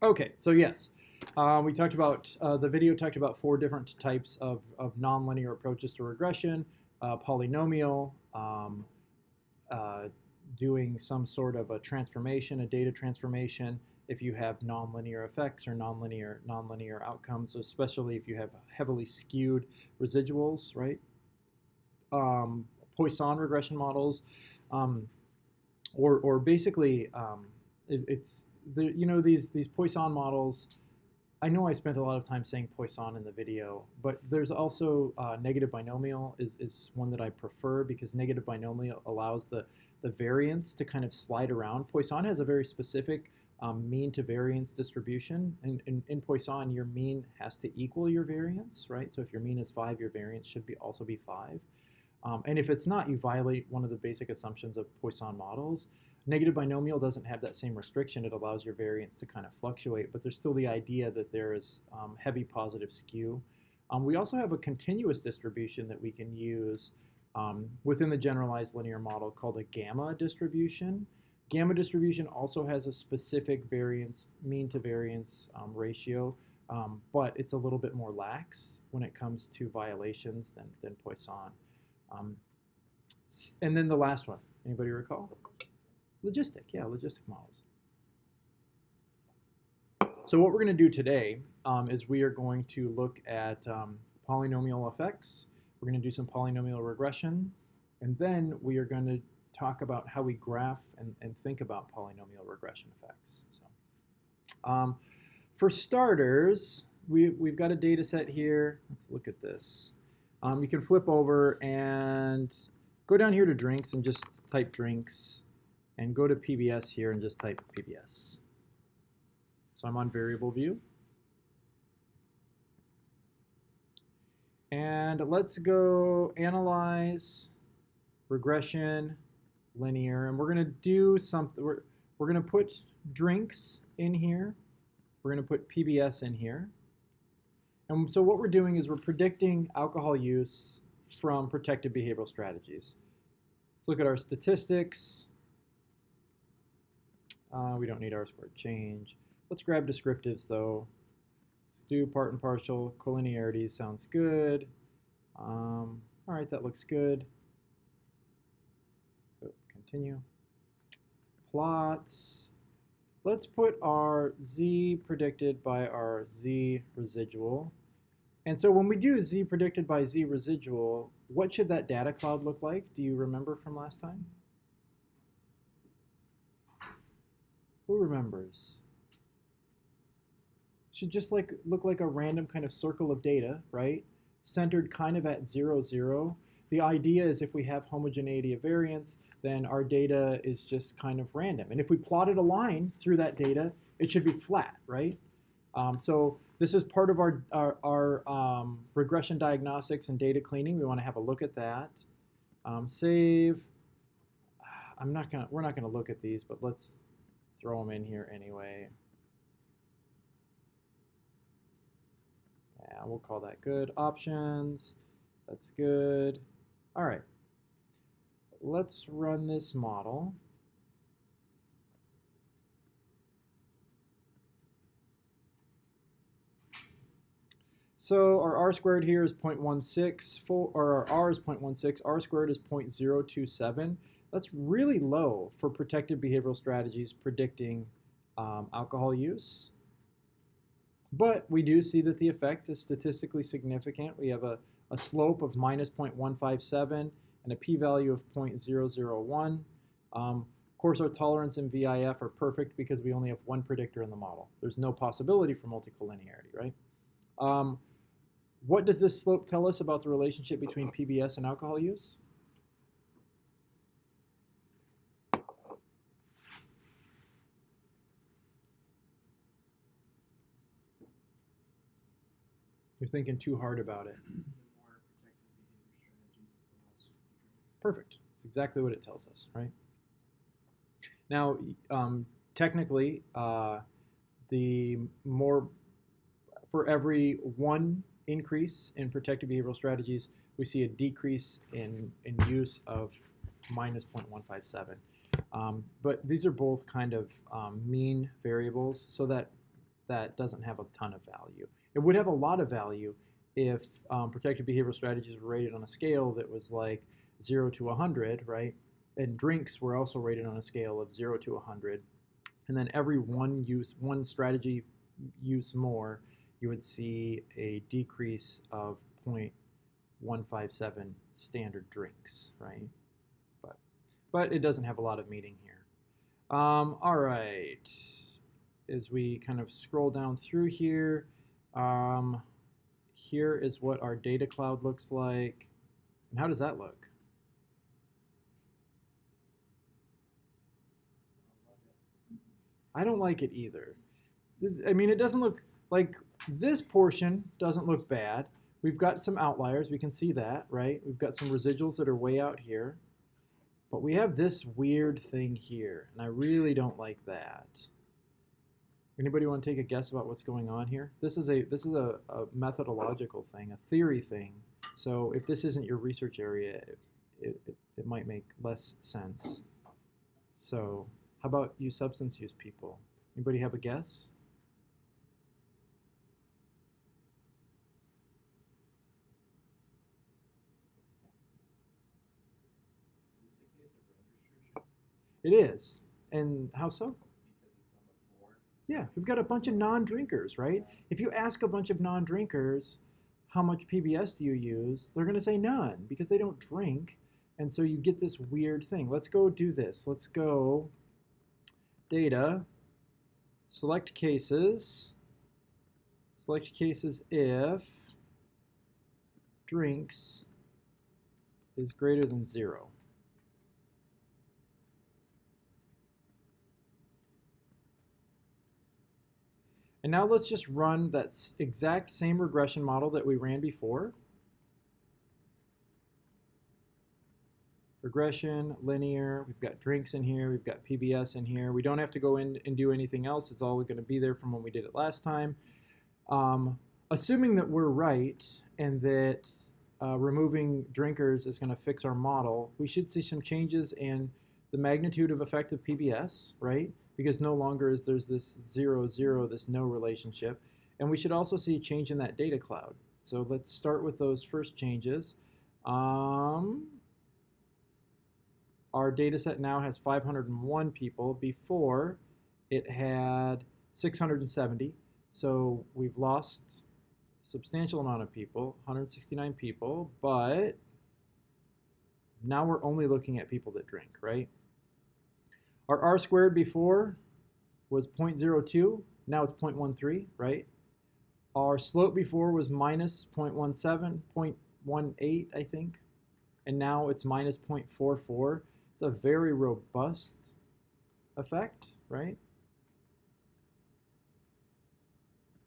Okay, so yes, we talked about, the video talked about four different types of nonlinear approaches to regression: polynomial, uh, doing some sort of a transformation, a data transformation, if you have nonlinear effects or nonlinear outcomes, especially if you have heavily skewed residuals, right? Um, Poisson regression models, um, or basically, it's these Poisson models. I know I spent a lot of time saying Poisson in the video, but there's also negative binomial is one that I prefer because negative binomial allows the variance to kind of slide around. Poisson has a very specific mean to variance distribution, and in Poisson, your mean has to equal your variance, right? So if your mean is 5, your variance should also be 5. And if it's not, you violate one of the basic assumptions of Poisson models. Negative binomial doesn't have that same restriction. It allows your variance to kind of fluctuate, but there's still the idea that there is heavy positive skew. We also have a continuous distribution that we can use within the generalized linear model called a gamma distribution. Gamma distribution also has a specific variance, mean to variance ratio, but it's a little bit more lax when it comes to violations than Poisson. Um, and then the last one, anybody recall? Logistic models. So what we're going to do today is we are going to look at polynomial effects. We're going to do some polynomial regression, and then we are going to talk about how we graph and think about polynomial regression effects. So, for starters, we've got a data set here. Let's look at this. You can flip over and go down here to drinks and just type drinks, and go to PBS here and just type PBS. So I'm on variable view. And let's go analyze regression linear, and we're going to do something. We're going to put drinks in here. We're going to put PBS in here. And so what we're doing is we're predicting alcohol use from protective behavioral strategies. Let's look at our statistics. We don't need R-squared change. Let's grab descriptives though. Let's do part and partial. Collinearity sounds good. All right, that looks good. Continue. Plots. Let's put our z predicted by our z residual. And so when we do z predicted by z residual, what should that data cloud look like? Do you remember from last time? Who remembers? Should just look like a random kind of circle of data, right? Centered kind of at 0, 0. The idea is if we have homogeneity of variance, then our data is just kind of random. And if we plotted a line through that data, it should be flat, right? So this is part of our regression diagnostics and data cleaning. We want to have a look at that. Save. We're not gonna look at these, but let's throw them in here anyway. Yeah, we'll call that good. Options. That's good. All right. Let's run this model. So our R squared here is 0.16, or our R is 0.16, R squared is 0.027. That's really low for protective behavioral strategies predicting alcohol use. But we do see that the effect is statistically significant. We have a slope of minus 0.157 and a p-value of 0.001. Of course, our tolerance and VIF are perfect because we only have one predictor in the model. There's no possibility for multicollinearity, right? What does this slope tell us about the relationship between PBS and alcohol use? You're thinking too hard about it. Perfect. That's exactly what it tells us, right? Now, technically, the more for every one increase in protective behavioral strategies, we see a decrease in use of minus 0.157. But these are both kind of mean variables, so that that doesn't have a ton of value. It would have a lot of value if protective behavioral strategies were rated on a scale that was like 0 to 100, right? And drinks were also rated on a scale of 0 to 100. And then every one strategy use more, you would see a decrease of 0.157 standard drinks, right? But it doesn't have a lot of meaning here. All right. As we kind of scroll down through here, here is what our data cloud looks like. And how does that look? I don't like it either. I mean, it doesn't look like this portion doesn't look bad. We've got some outliers. We can see that, right? We've got some residuals that are way out here. But we have this weird thing here, and I really don't like that. Anybody want to take a guess about what's going on here? This is a methodological thing, a theory thing. So if this isn't your research area, it might make less sense. So how about you substance use people? Anybody have a guess? It is. And how so? Yeah, we've got a bunch of non-drinkers, right? If you ask a bunch of non-drinkers, how much PBS do you use? They're going to say none because they don't drink. And so you get this weird thing. Let's go do this. Let's go data, select cases if drinks is greater than 0. And now let's just run that exact same regression model that we ran before. Regression, linear, we've got drinks in here, we've got PBS in here. We don't have to go in and do anything else. It's all going to be there from when we did it last time. Assuming that we're right and that removing drinkers is going to fix our model, we should see some changes in the magnitude of effective PBS, right? Because no longer is there's this 0, 0, this no relationship. And we should also see a change in that data cloud. So let's start with those first changes. Our data set now has 501 people. Before, it had 670. So we've lost a substantial amount of people, 169 people, but now we're only looking at people that drink, right? Our R squared before was 0.02. Now it's 0.13, right? Our slope before was minus 0.17, 0.18, I think. And now it's minus 0.44. It's a very robust effect, right?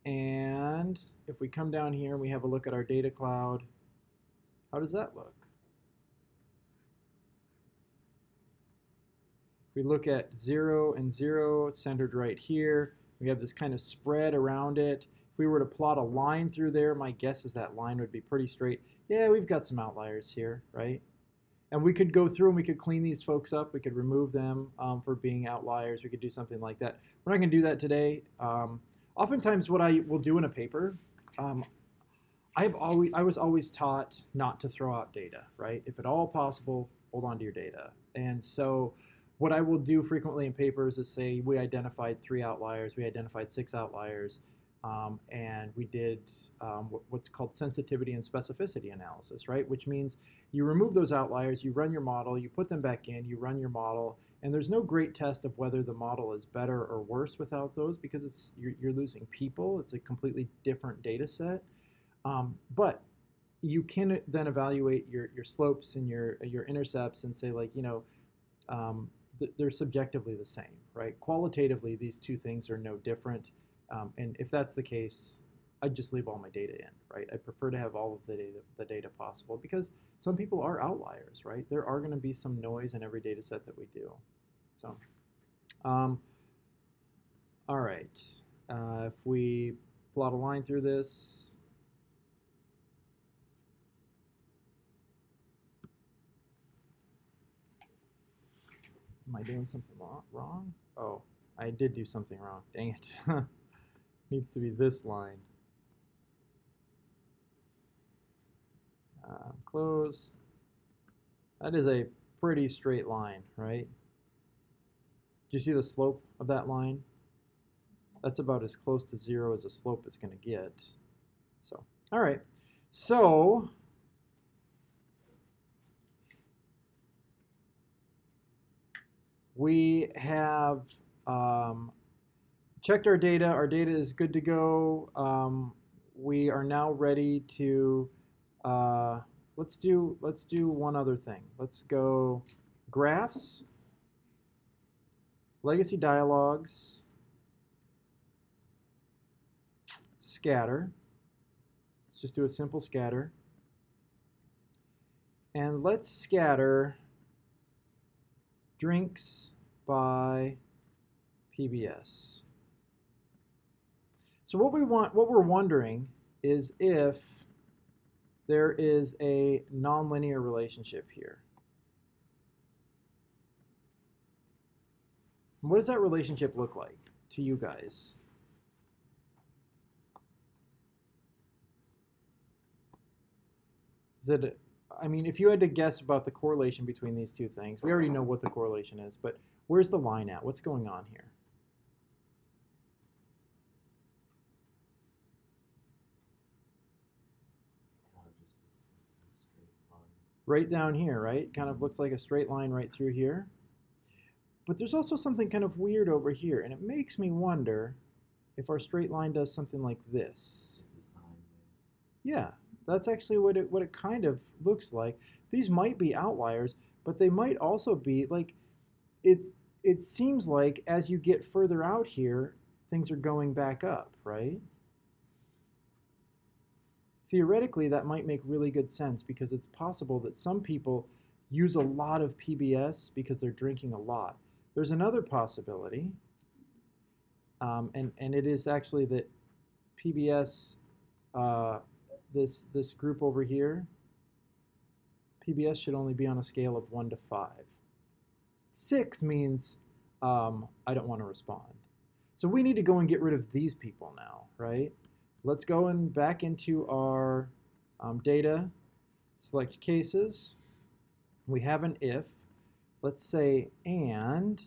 And if we come down here and we have a look at our data cloud, how does that look? We look at 0 and 0 centered right here. We have this kind of spread around it. If we were to plot a line through there, my guess is that line would be pretty straight. Yeah, we've got some outliers here, right? And we could go through and we could clean these folks up. We could remove them for being outliers. We could do something like that. We're not going to do that today. Oftentimes what I will do in a paper, I was always taught not to throw out data, right? If at all possible, hold on to your data. And so what I will do frequently in papers is say we identified 3 outliers, we identified 6 outliers, and we did what's called sensitivity and specificity analysis, right? Which means you remove those outliers, you run your model, you put them back in, you run your model, and there's no great test of whether the model is better or worse without those because you're losing people. It's a completely different data set. But you can then evaluate your slopes and your intercepts and say, like, you know, they're subjectively the same, right? Qualitatively, these two things are no different. And if that's the case, I'd just leave all my data in, right? I prefer to have all of the data possible because some people are outliers, right? There are going to be some noise in every data set that we do. So, all right. If we plot a line through this, am I doing something wrong? Oh, I did do something wrong. Dang it. needs to be this line. Close. That is a pretty straight line, right? Do you see the slope of that line? That's about as close to 0 as a slope is going to get. So, all right. So, we have checked our data. Our data is good to go. We are now ready to let's do one other thing. Let's go graphs, legacy dialogues, scatter. Let's just do a simple scatter. And let's scatter drinks by PBS. So what we're wondering is if there is a nonlinear relationship here. What does that relationship look like to you guys? Is it, I mean, if you had to guess about the correlation between these two things, we already know what the correlation is, but where's the line at? What's going on here? Right down here, right? Kind of looks like a straight line right through here. But there's also something kind of weird over here, and it makes me wonder if our straight line does something like this. It's a sine wave. Yeah, that's actually what it kind of looks like. These might be outliers, but they might also be like it seems like as you get further out here, things are going back up, right? Theoretically, that might make really good sense because it's possible that some people use a lot of PBS because they're drinking a lot. There's another possibility, and it is actually that PBS, this group over here, PBS should only be on a scale of 1 to 5. 6 means I don't want to respond. So we need to go and get rid of these people now, right? Let's go and back into our data, select cases. We have an if. Let's say and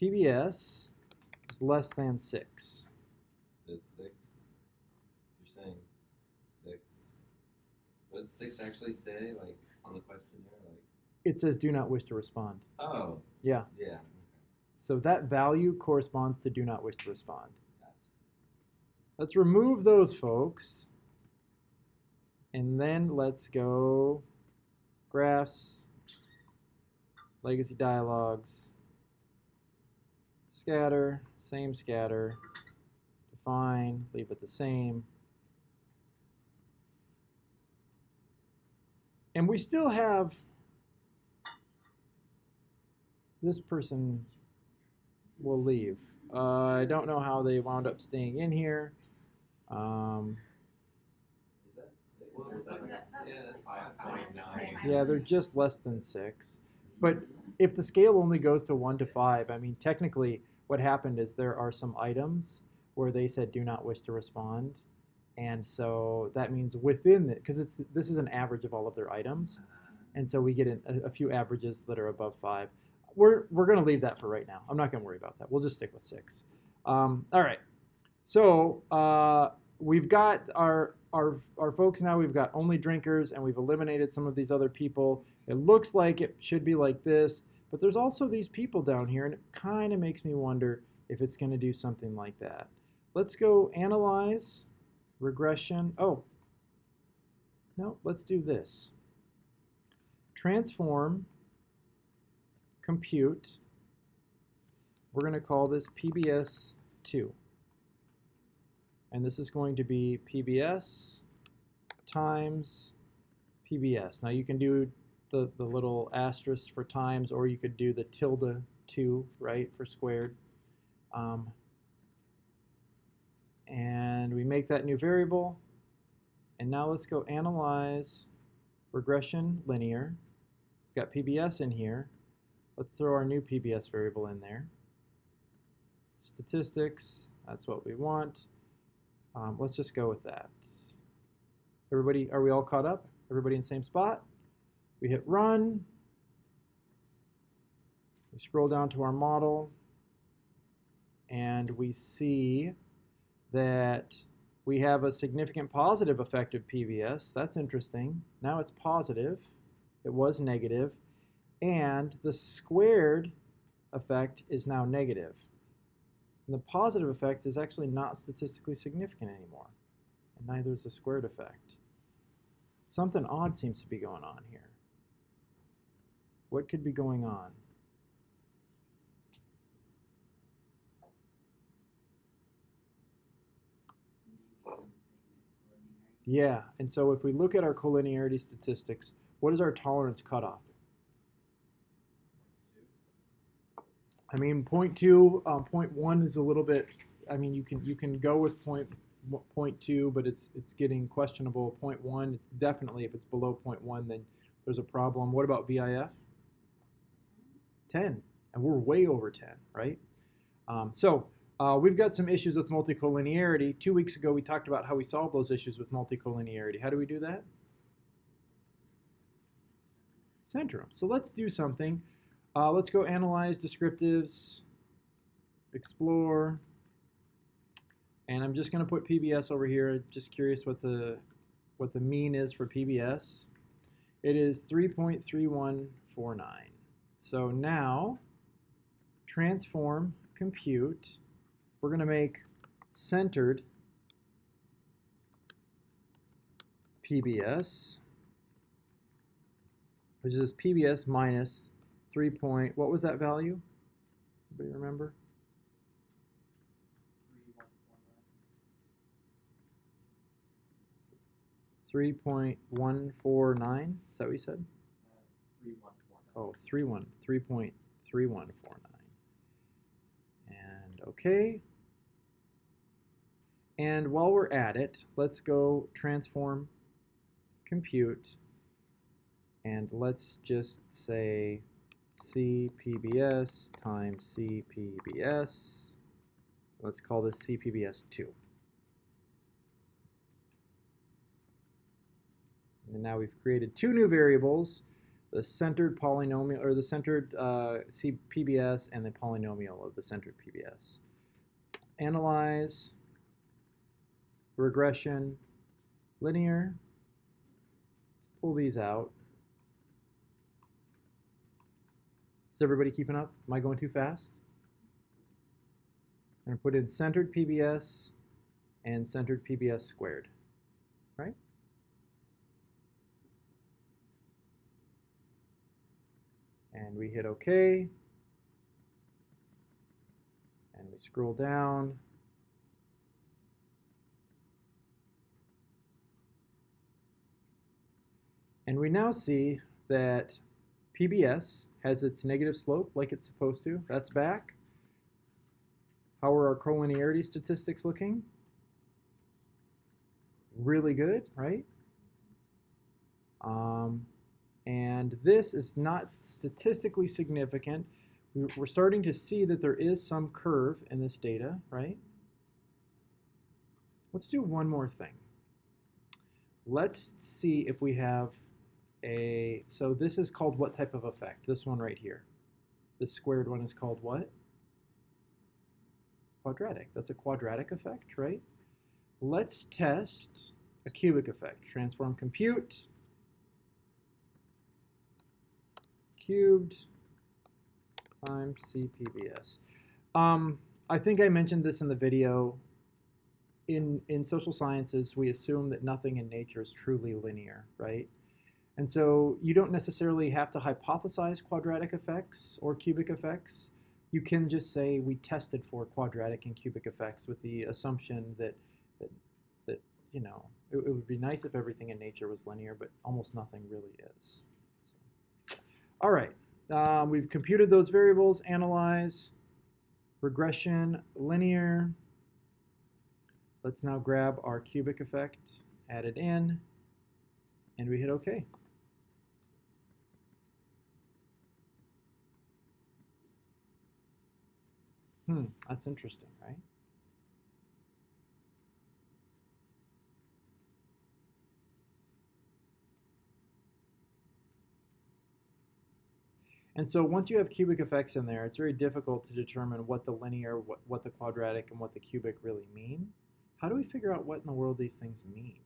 PBS is less than 6. Does 6? You're saying 6. What does 6 actually say, like, on the questionnaire? Like, It says do not wish to respond. oh. Yeah. Yeah. Okay. So that value corresponds to do not wish to respond. Gotcha. Let's remove those folks. And then let's go graphs, legacy dialogues, scatter, same scatter, define, leave it the same. And we still have this person will leave. I don't know how they wound up staying in here. Is that 6 or 7? Yeah, that's 5.9. Yeah, they're just less than 6. But if the scale only goes to 1 to 5, I mean, technically what happened is there are some items where they said do not wish to respond. And so that means within it, because this is an average of all of their items. And so we get a few averages that are above 5. We're going to leave that for right now. I'm not going to worry about that. We'll just stick with 6. All right. So we've got our folks now. We've got only drinkers, and we've eliminated some of these other people. It looks like it should be like this, but there's also these people down here, and it kind of makes me wonder if it's going to do something like that. Let's go analyze, regression. Oh, no, let's do this. Transform, compute. We're going to call this PBS2. And this is going to be PBS times PBS. Now you can do the little asterisk for times, or you could do the tilde 2, right, for squared. And we make that new variable. And now let's go analyze regression linear. We've got PBS in here. Let's throw our new PBS variable in there. statistics. That's what we want. Let's just go with that. Everybody, are we all caught up? Everybody in the same spot? We hit run. We scroll down to our model, and we see that we have a significant positive effect of PBS. That's interesting. Now it's positive. It was negative. And the squared effect is now negative. And the positive effect is actually not statistically significant anymore. And neither is the squared effect. Something odd seems to be going on here. What could be going on? Yeah, and so if we look at our collinearity statistics, what is our tolerance cutoff? I mean, 0.2, 0.1 is a little bit. I mean, you can go with 0.2, but it's getting questionable. 0.1, it's definitely, if it's below 0.1, then there's a problem. What about VIF? 10, and we're way over 10, right? We've got some issues with multicollinearity. 2 weeks ago, we talked about how we solve those issues with multicollinearity. How do we do that? Center them. So let's do something. Let's go analyze descriptives, explore, and I'm just going to put PBS over here. Just curious what the mean is for PBS. It is 3.3149. So now, transform, compute. We're going to make centered PBS, which is PBS minus 3 point, what was that value? Anybody remember? 3.149, is that what you said? 3.3149. Oh, 3.3149. And okay. And while we're at it, let's go transform compute, and let's just say CPBS times CPBS. Let's call this CPBS2. And now we've created two new variables, the centered polynomial, or the centered CPBS and the polynomial of the centered PBS. Analyze, regression, linear. Let's pull these out. Is everybody keeping up? Am I going too fast? I'm going to put in centered PBS and centered PBS squared, right? And we hit OK. And we scroll down. And we now see that PBS has its negative slope like it's supposed to. That's back. How are our collinearity statistics looking? Really good, right? And this is not statistically significant. We're starting to see that there is some curve in this data, right? Let's do one more thing. Let's see if we have so this is called what type of effect? This one right here. This squared one is called what? Quadratic. That's a quadratic effect, right? Let's test a cubic effect. Transform compute. Cubed times CPBS. I think I mentioned this in the video. In social sciences, we assume that nothing in nature is truly linear, right? And so you don't necessarily have to hypothesize quadratic effects or cubic effects. You can just say we tested for quadratic and cubic effects with the assumption that you know, it would be nice if everything in nature was linear, but almost nothing really is. So, all right, we've computed those variables, analyze, regression, linear. Let's now grab our cubic effect, add it in, and we hit OK. That's interesting, right? And so once you have cubic effects in there, it's very difficult to determine what the linear, what the quadratic, and what the cubic really mean. How do we figure out what in the world these things mean?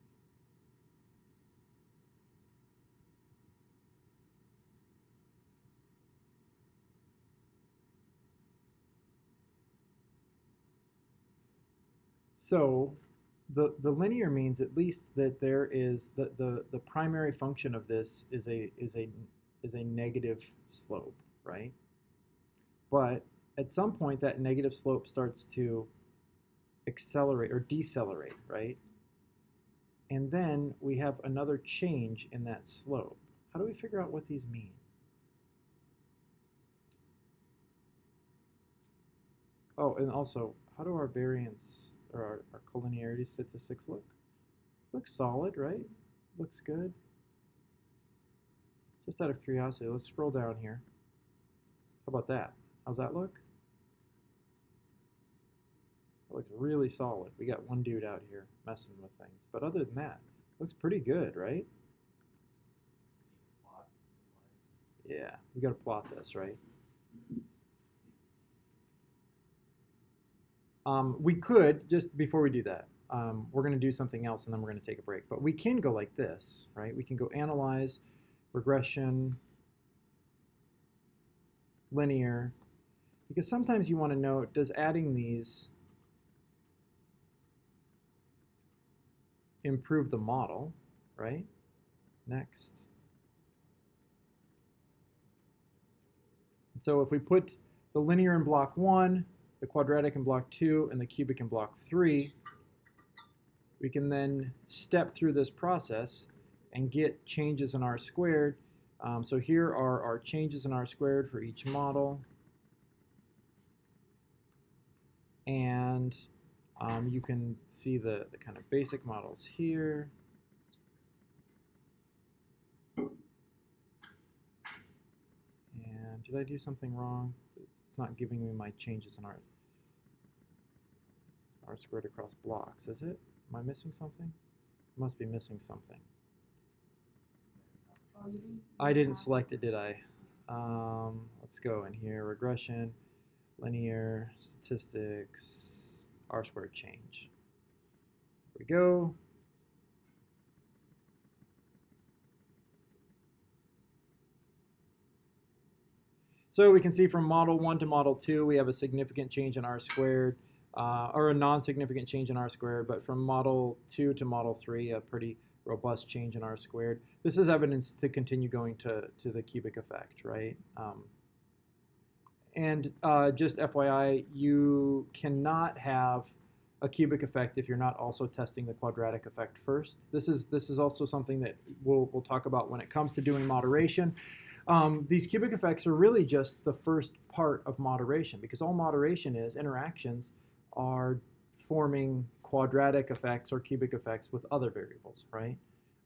So the linear means at least that there is the primary function of this is a negative slope, right? But at some point that negative slope starts to accelerate or decelerate, right? And then we have another change in that slope. How do we figure out what these mean? Oh, and also, how do our variance or our collinearity statistics look? Looks solid, right? Looks good. Just out of curiosity, let's scroll down here. How about that? How's that look? It looks really solid. We got one dude out here messing with things. But other than that, looks pretty good, right? Yeah, we got to plot this, right? We could, just before we do that, we're going to do something else and then we're going to take a break. But we can go like this, right? We can go analyze, regression, linear, because sometimes you want to know, does adding these improve the model, right? Next. So if we put the linear in block 1, the quadratic in block 2, and the cubic in block 3, we can then step through this process and get changes in R squared. So here are our changes in R squared for each model. And you can see the kind of basic models here. And did I do something wrong? It's not giving me my changes in R squared across blocks, is it? Am I missing something? I must be missing something. I didn't select it, did I? Let's go in here. Regression, linear, statistics, R squared change. Here we go. So we can see from model 1 to model 2, we have a significant change in R squared, or a non-significant change in R squared, but from model 2 to model 3, a pretty robust change in R squared. This is evidence to continue going to the cubic effect, right? And just FYI, you cannot have a cubic effect if you're not also testing the quadratic effect first. This is also something that we'll talk about when it comes to doing moderation. These cubic effects are really just the first part of moderation, because all moderation is interactions are forming quadratic effects or cubic effects with other variables, right?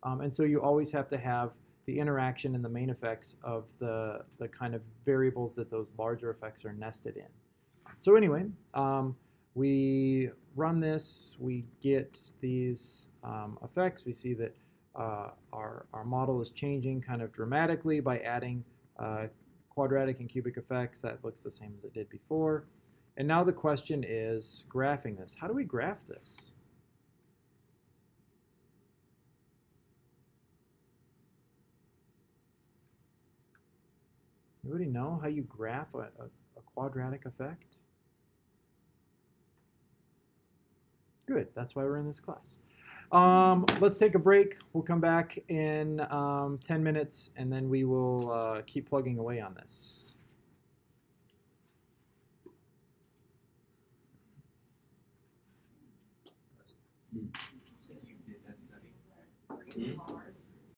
And so you always have to have the interaction and the main effects of the kind of variables that those larger effects are nested in. So anyway, we run this, we get these effects. We see that our model is changing kind of dramatically by adding quadratic and cubic effects. That looks the same as it did before. And now the question is graphing this. How do we graph this? Anybody know how you graph a quadratic effect? Good, that's why we're in this class. Let's take a break. We'll come back in 10 minutes, and then we will keep plugging away on this. So you did that study?